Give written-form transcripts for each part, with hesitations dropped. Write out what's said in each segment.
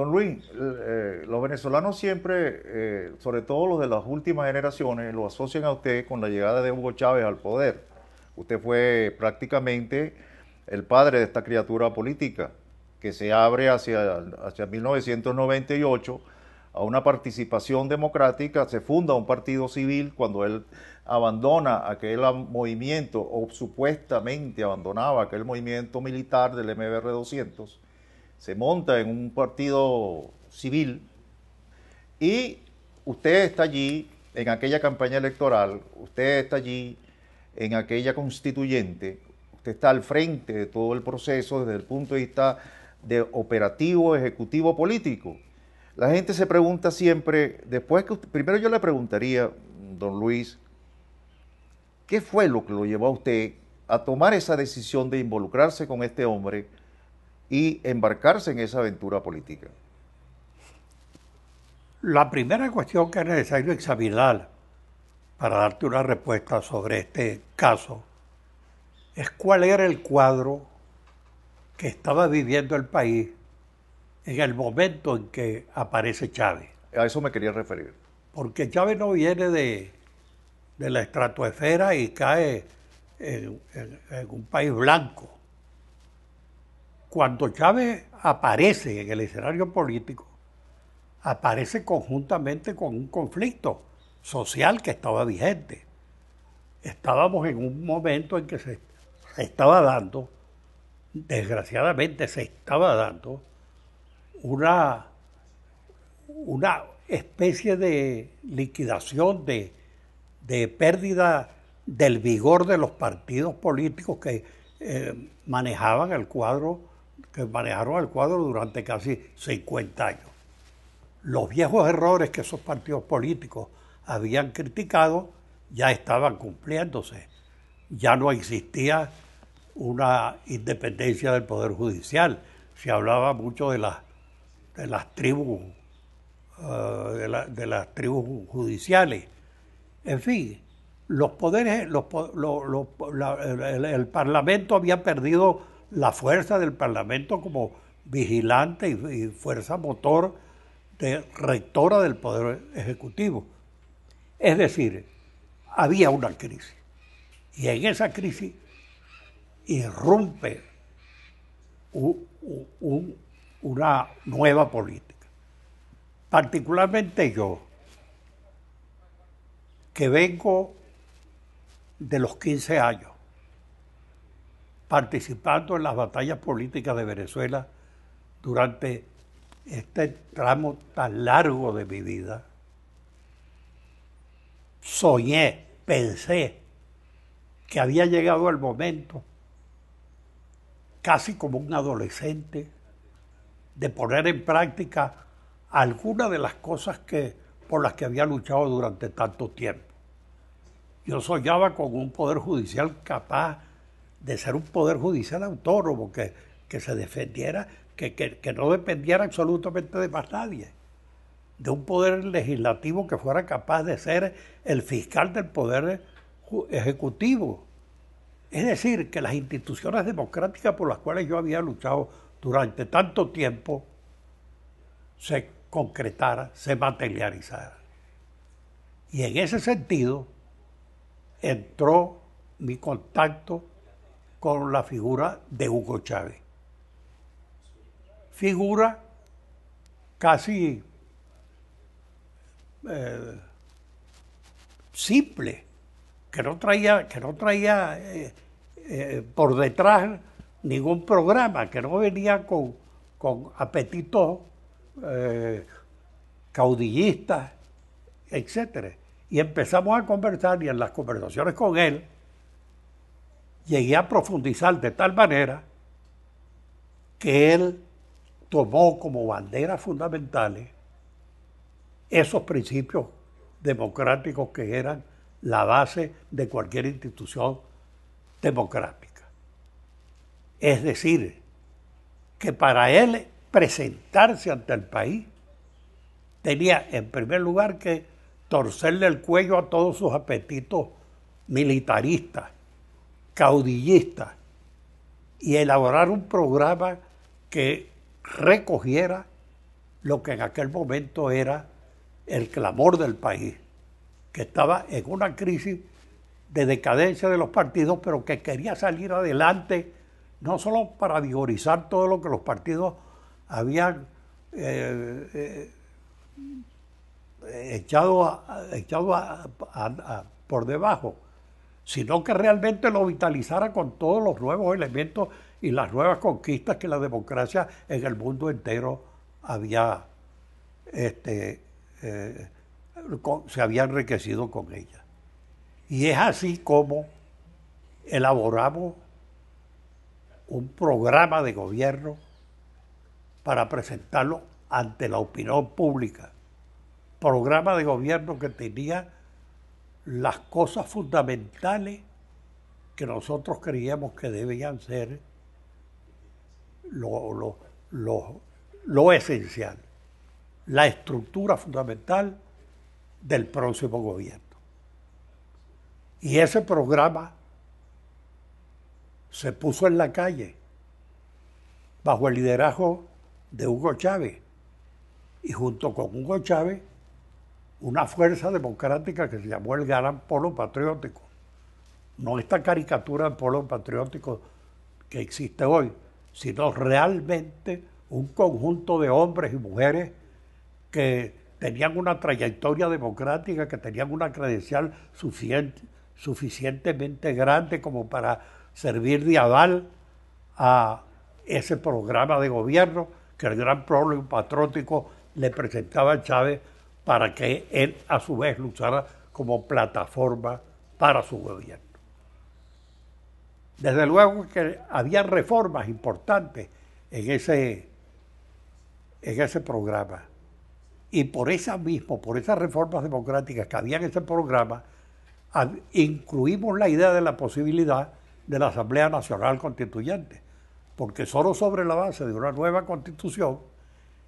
Don Luis, los venezolanos siempre, sobre todo los de las últimas generaciones, lo asocian a usted con la llegada de Hugo Chávez al poder. Usted fue prácticamente el padre de esta criatura política que se abre hacia 1998 a una participación democrática, se funda un partido civil cuando él abandona aquel movimiento, o supuestamente abandonaba aquel movimiento militar del MBR 200, se monta en un partido civil y usted está allí en aquella campaña electoral, usted está allí en aquella constituyente, usted está al frente de todo el proceso desde el punto de vista de operativo, ejecutivo, político. La gente se pregunta siempre, después que primero yo le preguntaría, don Luis, ¿qué fue lo que lo llevó a usted a tomar esa decisión de involucrarse con este hombre y embarcarse en esa aventura política? La primera cuestión que es necesario examinar para darte una respuesta sobre este caso es cuál era el cuadro que estaba viviendo el país en el momento en que aparece Chávez. A eso me quería referir. Porque Chávez no viene de la estratosfera y cae en un país blanco. Cuando Chávez aparece en el escenario político, aparece conjuntamente con un conflicto social que estaba vigente. Estábamos en un momento en que se estaba dando, desgraciadamente se estaba dando, una especie de liquidación, de pérdida del vigor de los partidos políticos que manejaron el cuadro durante casi 50 años. Los viejos errores que esos partidos políticos habían criticado ya estaban cumpliéndose. Ya no existía una independencia del Poder Judicial. Se hablaba mucho de las tribus judiciales. En fin, los poderes, el Parlamento había perdido la fuerza del Parlamento como vigilante y fuerza motor rectora del Poder Ejecutivo. Es decir, había una crisis. Y en esa crisis irrumpe una nueva política. Particularmente yo, que vengo de los 15 años, participando en las batallas políticas de Venezuela durante este tramo tan largo de mi vida, soñé, pensé que había llegado el momento, casi como un adolescente, de poner en práctica algunas de las cosas por las que había luchado durante tanto tiempo. Yo soñaba con un poder judicial capaz de ser un poder judicial autónomo, que se defendiera, que no dependiera absolutamente de más nadie, de un poder legislativo que fuera capaz de ser el fiscal del poder ejecutivo. Es decir, que las instituciones democráticas por las cuales yo había luchado durante tanto tiempo se concretaran, se materializaran. Y en ese sentido entró mi contacto con la figura de Hugo Chávez. Figura casi simple, que no traía por detrás ningún programa, que no venía con apetitos caudillistas, etc. Y empezamos a conversar, y en las conversaciones con él llegué a profundizar de tal manera que él tomó como banderas fundamentales esos principios democráticos que eran la base de cualquier institución democrática. Es decir, que para él presentarse ante el país tenía en primer lugar que torcerle el cuello a todos sus apetitos militaristas, caudillistas, y elaborar un programa que recogiera lo que en aquel momento era el clamor del país, que estaba en una crisis de decadencia de los partidos, pero que quería salir adelante, no solo para vigorizar todo lo que los partidos habían echado por debajo, sino que realmente lo vitalizara con todos los nuevos elementos y las nuevas conquistas que la democracia en el mundo entero había se había enriquecido con ella. Y es así como elaboramos un programa de gobierno para presentarlo ante la opinión pública. Programa de gobierno que tenía las cosas fundamentales que nosotros creíamos que debían ser lo esencial, la estructura fundamental del próximo gobierno. Y ese programa se puso en la calle bajo el liderazgo de Hugo Chávez, y junto con Hugo Chávez una fuerza democrática que se llamó el Gran Polo Patriótico. No esta caricatura del polo patriótico que existe hoy, sino realmente un conjunto de hombres y mujeres que tenían una trayectoria democrática, que tenían una credencial suficientemente grande como para servir de aval a ese programa de gobierno que el Gran Polo Patriótico le presentaba a Chávez para que él a su vez lo usara como plataforma para su gobierno. Desde luego que había reformas importantes en ese programa. Y por esas reformas democráticas que había en ese programa, incluimos la idea de la posibilidad de la Asamblea Nacional Constituyente, porque solo sobre la base de una nueva constitución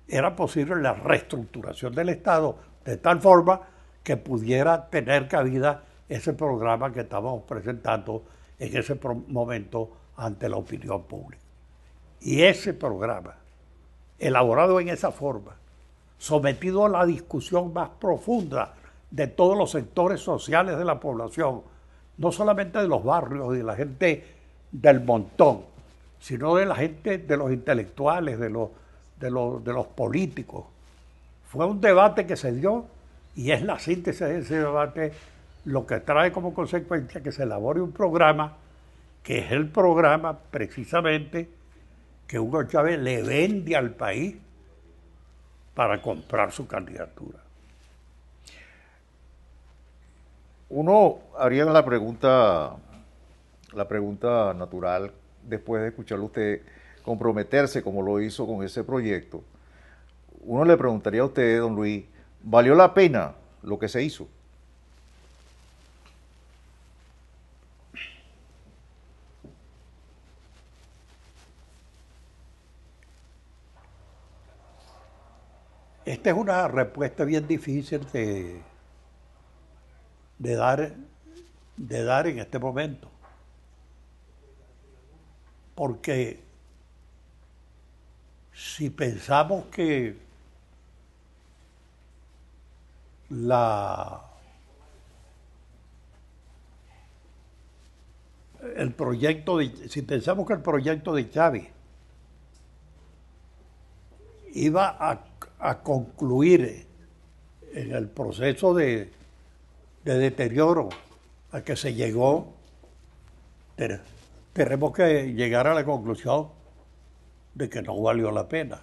era posible la reestructuración del Estado de tal forma que pudiera tener cabida ese programa que estábamos presentando en ese momento ante la opinión pública. Y ese programa, elaborado en esa forma, sometido a la discusión más profunda de todos los sectores sociales de la población, no solamente de los barrios y de la gente del montón, sino de la gente, de los intelectuales, de los políticos. Fue un debate que se dio y es la síntesis de ese debate lo que trae como consecuencia que se elabore un programa, que es el programa precisamente que Hugo Chávez le vende al país para comprar su candidatura. Uno haría la pregunta natural, después de escucharlo usted comprometerse como lo hizo con ese proyecto. Uno le preguntaría a usted, don Luis, ¿valió la pena lo que se hizo? Esta es una respuesta bien difícil de dar en este momento, porque si pensamos que si pensamos que el proyecto de Chávez iba a concluir en el proceso de deterioro al que se llegó, tenemos que llegar a la conclusión de que no valió la pena.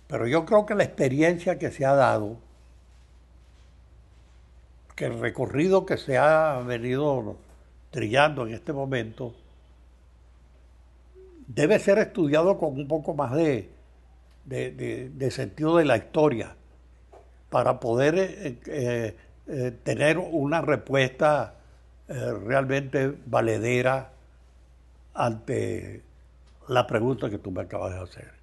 Pero yo creo que la experiencia que se ha dado, que el recorrido que se ha venido trillando en este momento, debe ser estudiado con un poco más de sentido de la historia para poder tener una respuesta realmente valedera ante la pregunta que tú me acabas de hacer.